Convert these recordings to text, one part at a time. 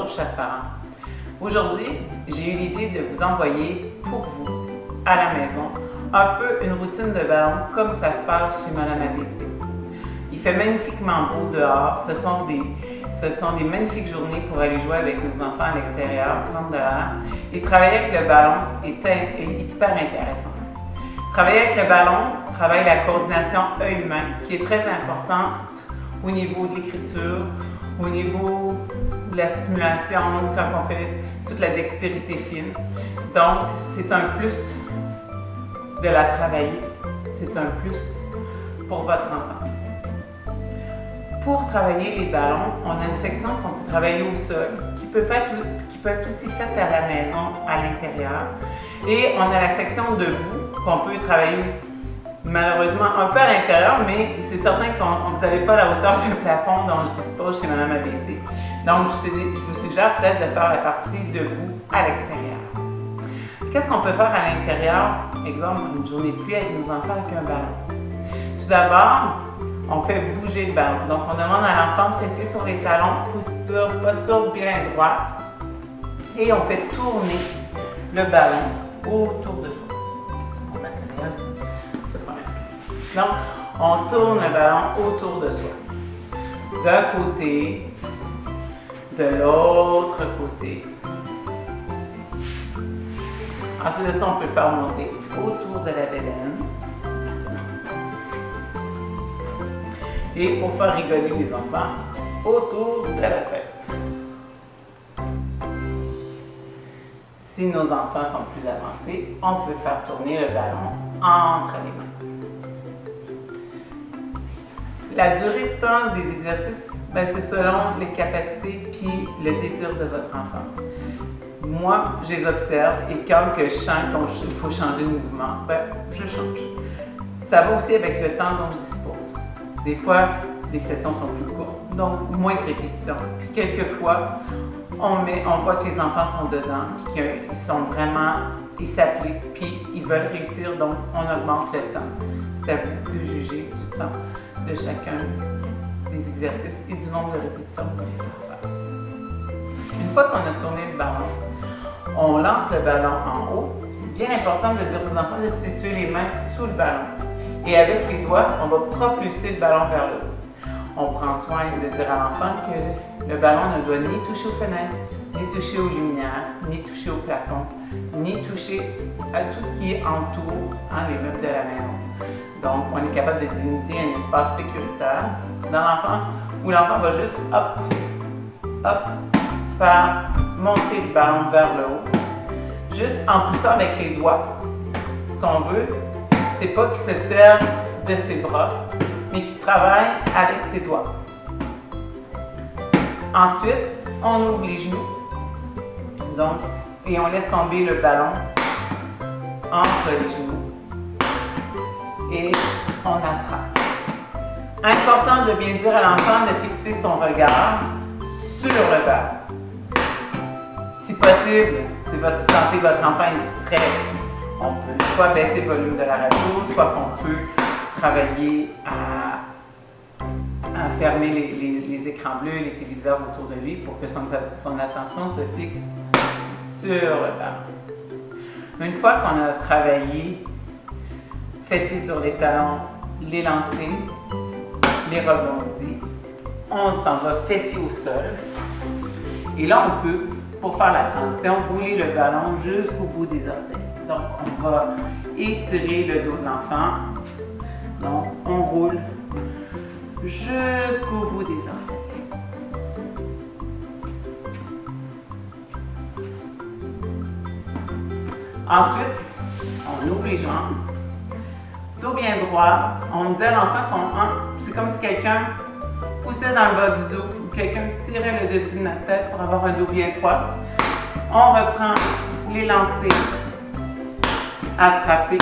Bonjour chers parents. Aujourd'hui, j'ai eu l'idée de vous envoyer pour vous, à la maison, un peu une routine de ballon comme ça se passe chez Madame ABC. Il fait magnifiquement beau dehors. Ce sont des magnifiques journées pour aller jouer avec nos enfants à l'extérieur, prendre dehors. Et travailler avec le ballon est hyper intéressant. Travailler avec le ballon travaille la coordination œil-main qui est très importante au niveau de l'écriture, au niveau de la stimulation, quand on fait toute la dextérité fine. Donc, c'est un plus de la travailler. C'est un plus pour votre enfant. Pour travailler les ballons, on a une section qu'on peut travailler au sol, qui peut être aussi faite à la maison, à l'intérieur. Et on a la section debout, qu'on peut travailler malheureusement un peu à l'intérieur, mais c'est certain que vous n'avez pas la hauteur du plafond dont je dispose chez Madame ABC. Donc, je vous suggère peut-être de faire la partie debout à l'extérieur. Qu'est-ce qu'on peut faire à l'intérieur? Exemple, une journée de pluie avec nos enfants avec un ballon. Tout d'abord, on fait bouger le ballon. Donc, on demande à l'enfant de presser sur les talons, posture bien droite, et on fait tourner le ballon autour de soi. Donc, on tourne le ballon autour de soi. D'un côté, de l'autre côté. Ensuite de ça, on peut le faire monter autour de la bédaine. Et pour faire rigoler les enfants, autour de la tête. Si nos enfants sont plus avancés, on peut faire tourner le ballon entre les mains. La durée de temps des exercices, c'est selon les capacités puis le désir de votre enfant. Moi, je les observe et quand que je sens qu'il faut changer de mouvement, je change. Ça va aussi avec le temps dont je dispose. Des fois, les sessions sont plus courtes, donc moins de répétitions. Puis quelquefois, on voit que les enfants sont dedans, puis ils s'appliquent, puis ils veulent réussir, donc on augmente le temps. C'est à vous de juger du temps de chacun des exercices et du nombre de répétitions que vous voulez faire. Une fois qu'on a tourné le ballon, on lance le ballon en haut. Bien important de dire aux enfants de situer les mains sous le ballon. Et avec les doigts, on va propulser le ballon vers le haut. On prend soin de dire à l'enfant que le ballon ne doit ni toucher aux fenêtres, ni toucher aux lumières, ni toucher au plafond, ni toucher à tout ce qui entoure les meubles de la maison. Donc, on est capable de délimiter un espace sécuritaire dans l'enfant où l'enfant va juste faire monter le ballon vers le haut, juste en poussant avec les doigts. Ce qu'on veut, c'est pas qu'il se serve de ses bras, mais qu'il travaille avec ses doigts. Ensuite, on ouvre les genoux, et on laisse tomber le ballon entre les genoux. Et on attrape. Important de bien dire à l'enfant de fixer son regard sur le ballon. Si possible, si vous sentez que votre enfant est distrait, on peut soit baisser le volume de la radio, soit qu'on peut travailler à fermer les écrans bleus, les téléviseurs autour de lui pour que son attention se fixe sur le ballon. Une fois qu'on a travaillé fessiers sur les talons, les lancers, les rebondis, on s'en va fessiers au sol. Et là, on peut, pour faire la transition, rouler le ballon jusqu'au bout des orteils. Donc, on va étirer le dos de l'enfant. Donc, on roule jusqu'au bout des orteils. Ensuite, on ouvre les jambes. Dos bien droit. On dit à l'enfant c'est comme si quelqu'un poussait dans le bas du dos ou quelqu'un tirait le dessus de notre tête pour avoir un dos bien droit. On reprend les lancers, attraper.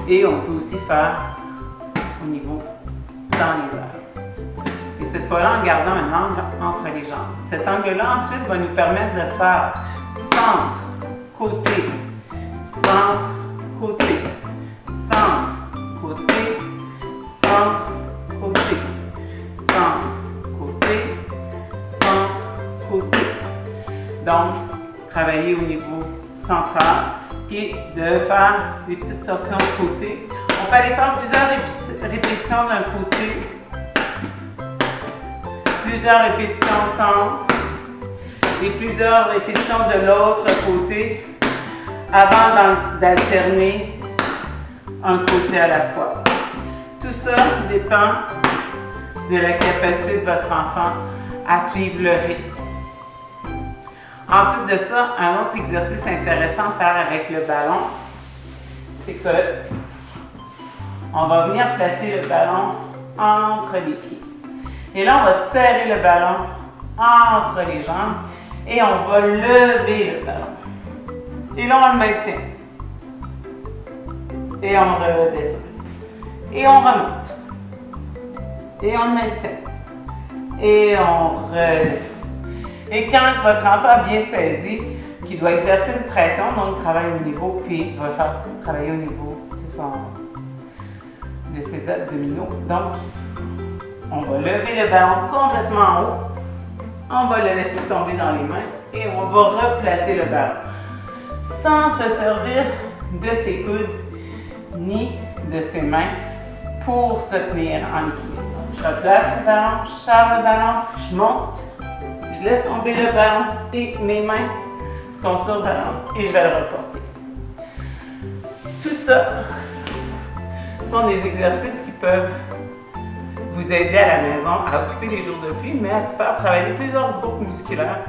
Et on peut aussi faire au niveau dans les airs. Et cette fois-là, en gardant un angle entre les jambes. Cet angle-là, ensuite, va nous permettre de faire centre, côté, centre, côté, centre, côté, centre, côté, centre, au niveau central et de faire des petites torsions de côté. On peut aller faire plusieurs répétitions d'un côté, plusieurs répétitions ensemble et plusieurs répétitions de l'autre côté avant d'alterner un côté à la fois. Tout ça dépend de la capacité de votre enfant à suivre le rythme. Ensuite de ça, un autre exercice intéressant à faire avec le ballon, c'est que on va venir placer le ballon entre les pieds. Et là, on va serrer le ballon entre les jambes et on va lever le ballon. Et là, on le maintient. Et on redescend. Et on remonte. Et on le maintient. Et on redescend. Et quand votre enfant a bien saisi qu'il doit exercer une pression, donc il travaille au niveau, puis il va faire travailler au niveau de ses abdominaux. Donc, on va lever le ballon complètement en haut, on va le laisser tomber dans les mains et on va replacer le ballon sans se servir de ses coudes ni de ses mains pour se tenir en équilibre. Je replace le ballon, je sers le ballon, je monte, je laisse tomber le ballon et mes mains sont sur le ballon et je vais le reporter. Tout ça sont des exercices qui peuvent vous aider à la maison à occuper les jours de pluie, mais à faire travailler plusieurs groupes musculaires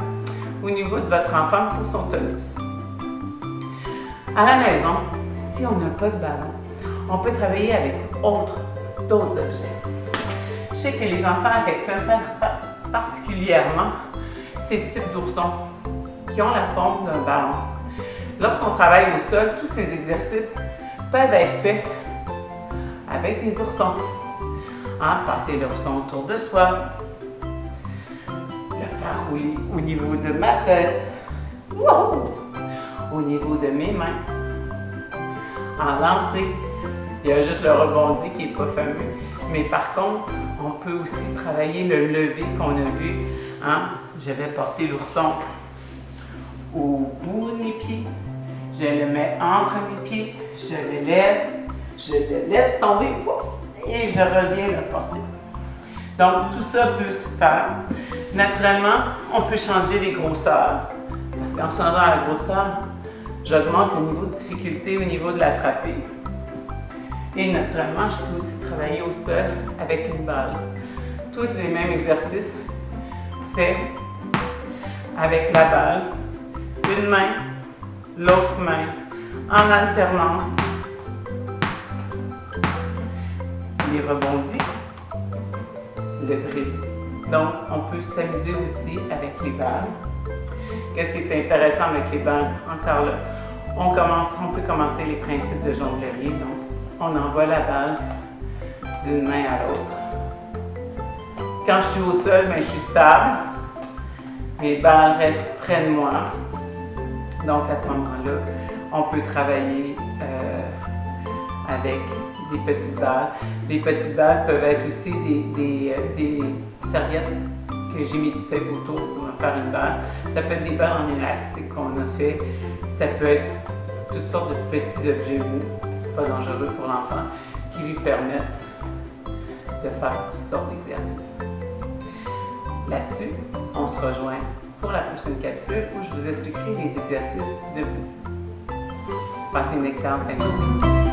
au niveau de votre enfant pour son tonus. À la maison, si on n'a pas de ballon, on peut travailler avec d'autres objets. Je sais que les enfants affectionnent particulièrement ces types d'oursons qui ont la forme d'un ballon. Lorsqu'on travaille au sol, tous ces exercices peuvent être faits avec des oursons. Passer l'ourson autour de soi, le faire au niveau de ma tête, au niveau de mes mains, en lancer. Il y a juste le rebondi qui n'est pas fameux. Mais par contre, on peut aussi travailler le lever qu'on a vu. Je vais porter l'ourson au bout de mes pieds. Je le mets entre mes pieds. Je le lève. Je le laisse tomber. Et je reviens le porter. Donc, tout ça peut se faire. Naturellement, on peut changer les grosseurs. Parce qu'en changeant la grosseur, j'augmente le niveau de difficulté au niveau de l'attraper. Et naturellement, je peux aussi travailler au sol avec une balle. Tous les mêmes exercices faits avec la balle. Une main, l'autre main, en alternance. Les rebondis, le dribble. Donc, on peut s'amuser aussi avec les balles. Qu'est-ce qui est intéressant avec les balles? Encore là, on peut commencer les principes de jonglerie. Donc, on envoie la balle d'une main à l'autre. Quand je suis au sol, je suis stable. Les balles restent près de moi. Donc, à ce moment-là, on peut travailler avec des petites balles. Les petites balles peuvent être aussi des serviettes que j'ai mis du tape autour pour me faire une balle. Ça peut être des balles en élastique qu'on a fait. Ça peut être toutes sortes de petits objets mous, pas dangereux pour l'enfant, qui lui permettent de faire toutes sortes d'exercices. Là-dessus, on se rejoint pour la prochaine capsule où je vous expliquerai les exercices debout. Passez une excellente fin de journée.